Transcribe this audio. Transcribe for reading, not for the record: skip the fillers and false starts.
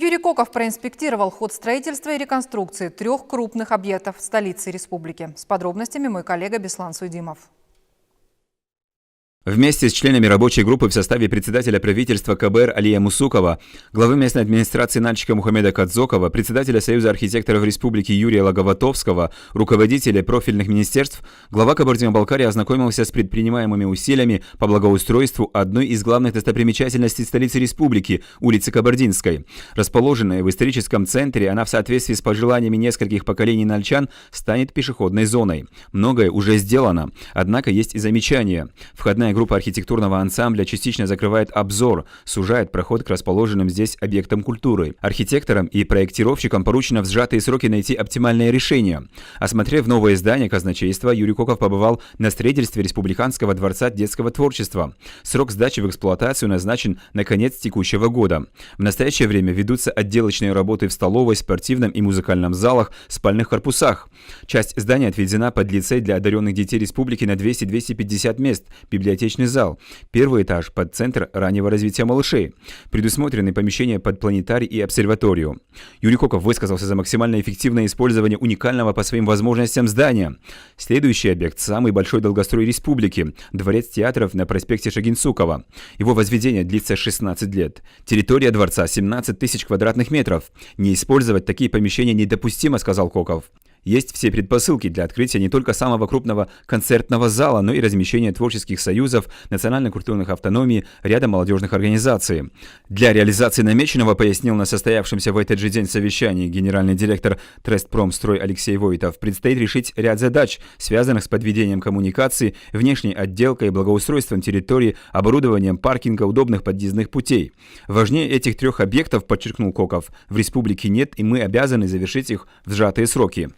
Юрий Коков проинспектировал ход строительства и реконструкции 3 крупных объектов столицы республики. С подробностями мой коллега Беслан Суйдимов. Вместе с членами рабочей группы в составе председателя правительства КБР Алия Мусукова, главы местной администрации Нальчика Мухаммеда Кадзокова, председателя Союза архитекторов республики Юрия Лаговатовского, руководителя профильных министерств, глава Кабардино-Балкарии ознакомился с предпринимаемыми усилиями по благоустройству одной из главных достопримечательностей столицы республики – улицы Кабардинской. Расположенная в историческом центре, она в соответствии с пожеланиями нескольких поколений нальчан станет пешеходной зоной. Многое уже сделано, однако есть и замечания. Входная группа архитектурного ансамбля частично закрывает обзор, сужает проход к расположенным здесь объектам культуры. Архитекторам и проектировщикам поручено в сжатые сроки найти оптимальное решение. Осмотрев новое здание казначейства, Юрий Коков побывал на строительстве Республиканского дворца детского творчества. Срок сдачи в эксплуатацию назначен на конец текущего года. В настоящее время ведутся отделочные работы в столовой, спортивном и музыкальном залах, спальных корпусах. Часть здания отведена под лицей для одаренных детей республики на 200-250 мест, библиотечный зал. Первый этаж под центр раннего развития малышей. Предусмотрены помещения под планетарий и обсерваторию. Юрий Коков высказался за максимально эффективное использование уникального по своим возможностям здания. Следующий объект – самый большой долгострой республики – дворец театров на проспекте Шагинцукова. Его возведение длится 16 лет. Территория дворца – 17 тысяч квадратных метров. Не использовать такие помещения недопустимо, сказал Коков. Есть все предпосылки для открытия не только самого крупного концертного зала, но и размещения творческих союзов, национально-культурных автономий, ряда молодежных организаций. Для реализации намеченного, пояснил на состоявшемся в этот же день совещании генеральный директор Трестпромстрой Алексей Войтов, предстоит решить ряд задач, связанных с подведением коммуникаций, внешней отделкой, благоустройством территории, оборудованием паркинга, удобных подъездных путей. Важнее этих 3 объектов, подчеркнул Коков, в республике нет, и мы обязаны завершить их в сжатые сроки.